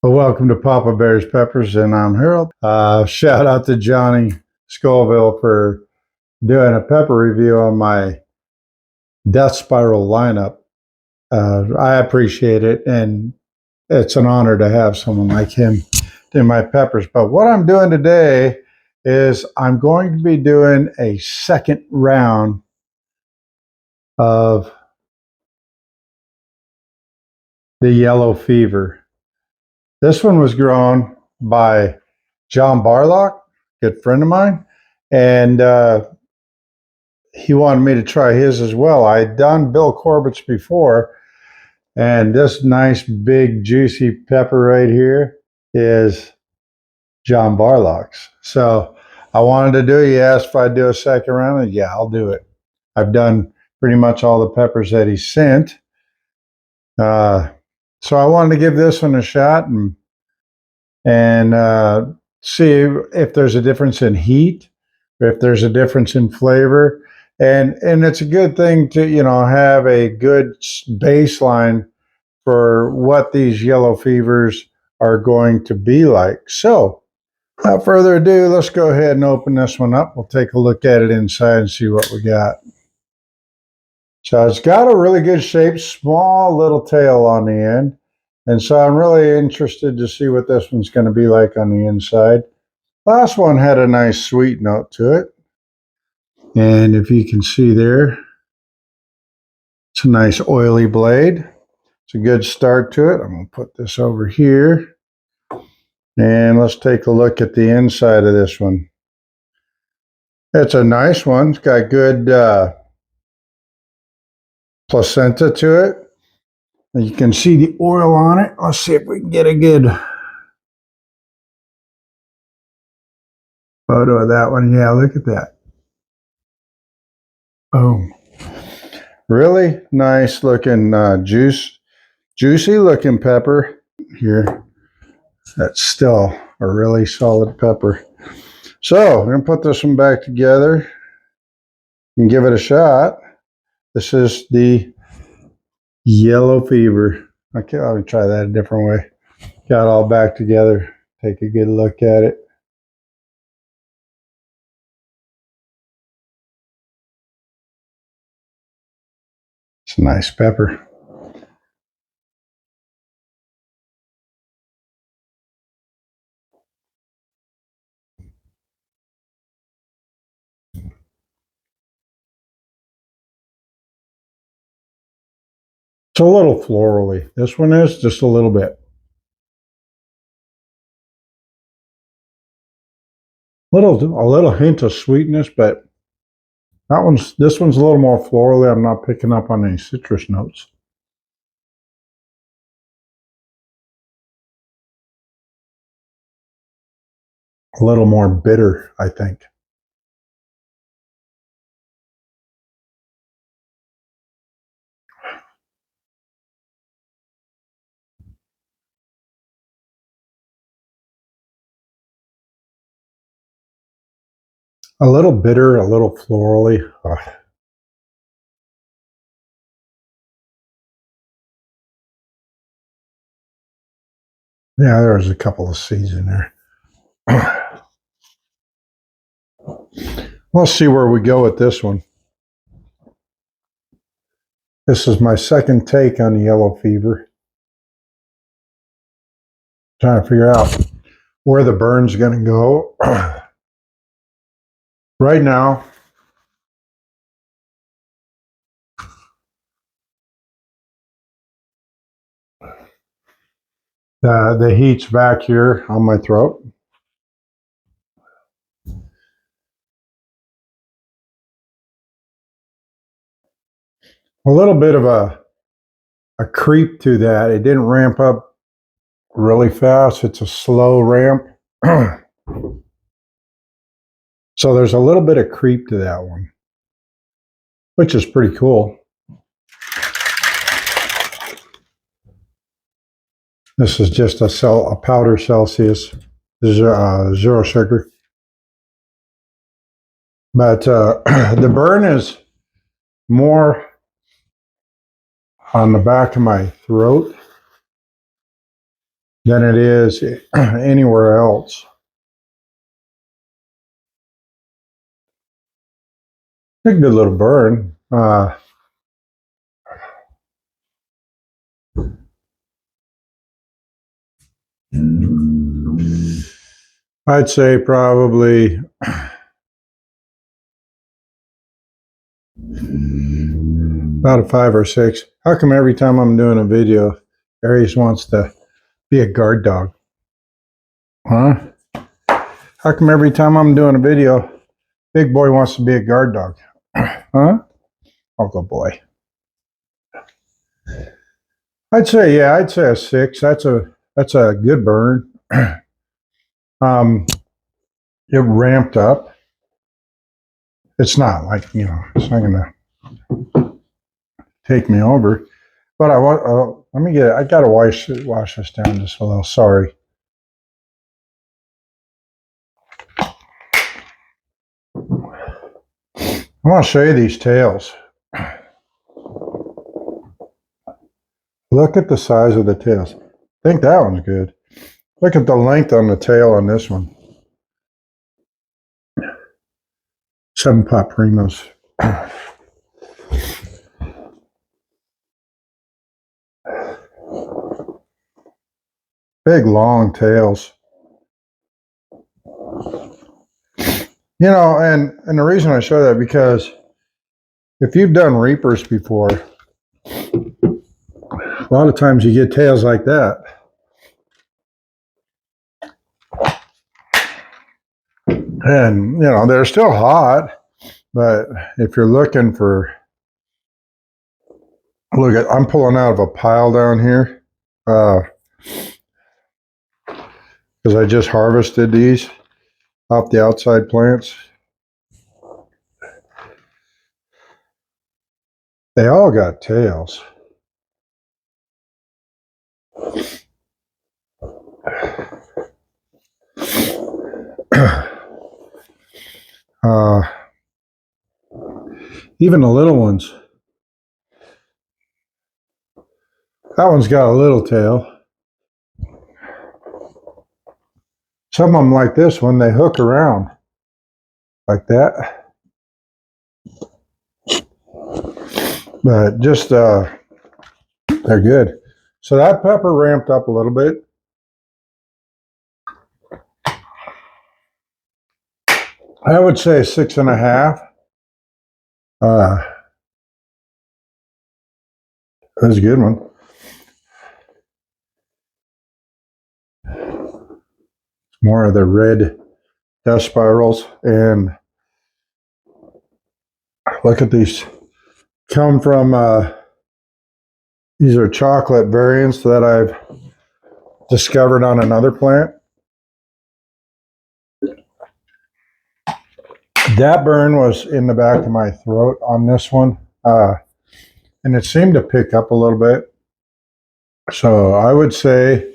Well, welcome to Papa Bear's Peppers, and I'm Harold. Shout out to Johnny Scoville for doing a pepper review on my Death Spiral lineup. I appreciate it, and it's an honor to have someone like him do my peppers. But what I'm doing today is I'm going to be doing a second round of the yellow fever. This one was grown by John Barlock, good friend of mine, and he wanted me to try his as well. I had done Bill Corbitt's before, and this nice big juicy pepper right here is John Barlock's. So I wanted to do it. He asked if I'd do a second round, and yeah, I'll do it. I've done pretty much all the peppers that he sent. So I wanted to give this one a shot and see if there's a difference in heat, if there's a difference in flavor. And it's a good thing to, have a good baseline for what these yellow fevers are going to be like. So without further ado, let's go ahead and open this one up. We'll take a look at it inside and see what we got. So it's got a really good shape, small little tail on the end. And so I'm really interested to see what this one's going to be like on the inside. Last one had a nice sweet note to it. And if you can see there, it's a nice oily blade. It's a good start to it. I'm going to put this over here. And let's take a look at the inside of this one. It's a nice one. It's got good placenta to it. And you can see the oil on it. Let's see if we can get a good photo of that one. Yeah, look at that. Boom. Really nice looking juicy looking pepper here. That's still a really solid pepper. So we're going to put this one back together and give it a shot. This is the yellow fever. Okay, let me try that a different way. Got it all back together. Take a good look at it. It's a nice pepper. It's a little florally. This one is just a little bit. A little hint of sweetness, but this one's a little more florally. I'm not picking up on any citrus notes. A little more bitter, I think. A little bitter, a little florally. Yeah, there's a couple of seeds in there. Let's see where we go with this one. This is my second take on the yellow fever. Trying to figure out where the burn's going to go. Right now, the heat's back here on my throat. A little bit of a creep to that. It didn't ramp up really fast. It's a slow ramp. So there's a little bit of creep to that one, which is pretty cool. This is just a powder Celsius, zero sugar. But the burn is more on the back of my throat. than it is anywhere else. A good little burn. I'd say probably about a 5 or 6. How come every time I'm doing a video, Aries wants to be a guard dog? Huh? How come every time I'm doing a video, Big Boy wants to be a guard dog? Huh? Uncle Boy. I'd say a 6. That's a good burn. It ramped up. It's not like, it's not gonna take me over. But I want. Let me I gotta wash this down just a little. Sorry. I want to show you these tails. Look at the size of the tails. I think that one's good. Look at the length on the tail on this one. 7-pot primos. Big, long tails. And the reason I show that, because if you've done reapers before, a lot of times you get tails like that. And, they're still hot, but if you're looking for, I'm pulling out of a pile down here, because I just harvested these off the outside plants. They all got tails. Even the little ones. That one's got a little tail. Some of them, like this one, they hook around like that. But just, they're good. So that pepper ramped up a little bit. I would say 6.5. That's a good one. More of the red dust spirals, and look at these. Come from these are chocolate variants that I've discovered on another plant. That burn was in the back of my throat on this one, and it seemed to pick up a little bit. So I would say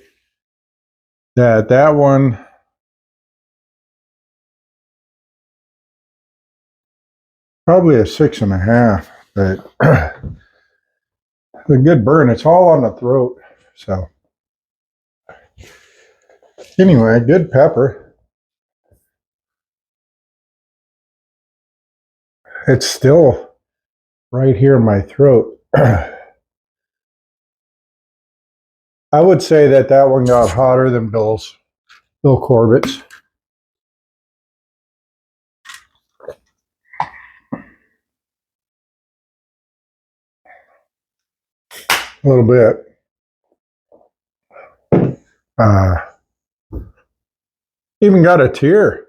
that one, probably a 6.5, but a good burn. It's all on the throat. So anyway, good pepper. It's still right here in my throat. I would say that one got hotter than Bill Corbitt's. A little bit. Even got a tear.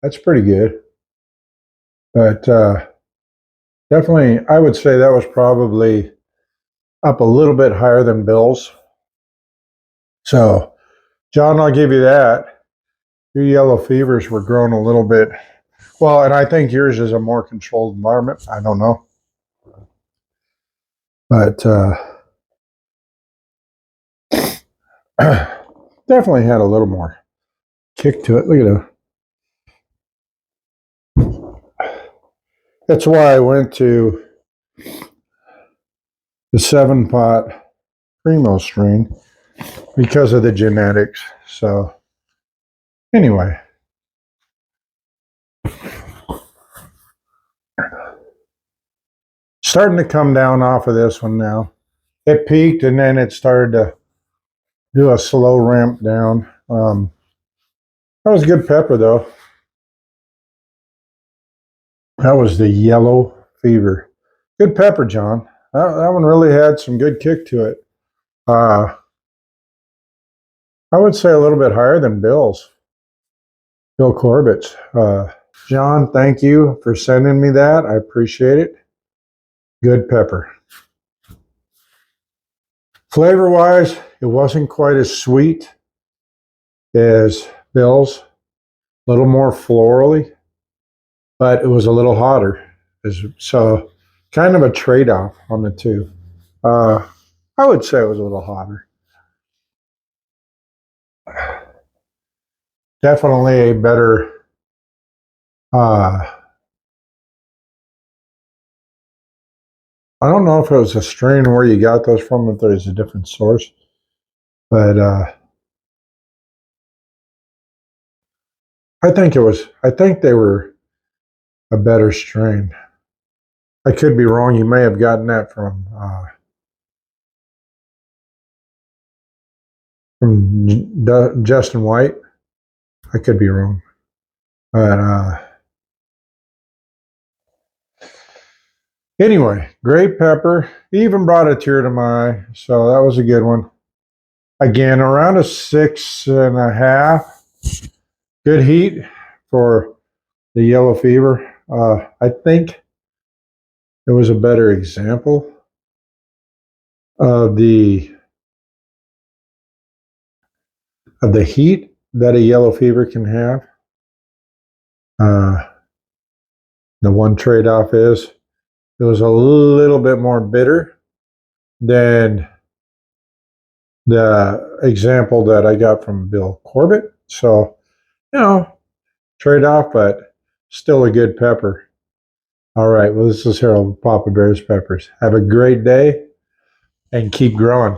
That's pretty good. But definitely, I would say that was probably up a little bit higher than Bill's. So, John, I'll give you that. Your yellow fevers were growing a little bit. Well, and I think yours is a more controlled environment. I don't know. But definitely had a little more kick to it. Look at it. That's why I went to the 7-pot Primo strain. because of the genetics. So anyway, starting to come down off of this one now. It peaked and then it started to do a slow ramp down. That was good pepper though. That was the yellow fever. Good pepper, John. That one really had some good kick to it. I would say a little bit higher than Bill's. Bill Corbitt's. John, thank you for sending me that. I appreciate it. Good pepper. Flavor-wise, it wasn't quite as sweet as Bill's. A little more florally, but it was a little hotter. So kind of a trade-off on the two. I would say it was a little hotter. Definitely a better I don't know if it was a strain where you got those from, if there's a different source, but I think they were a better strain. I could be wrong. You may have gotten that from Justin White. I could be wrong, but anyway, great pepper. He even brought a tear to my eye, so that was a good one. Again, around a 6.5. Good heat for the yellow fever. I think it was a better example of the heat that a yellow fever can have. The one trade-off is it was a little bit more bitter than the example that I got from Bill Corbitt. So, trade-off, but still a good pepper. All right, well, this is Harold, Papa Bear's Peppers. Have a great day and keep growing.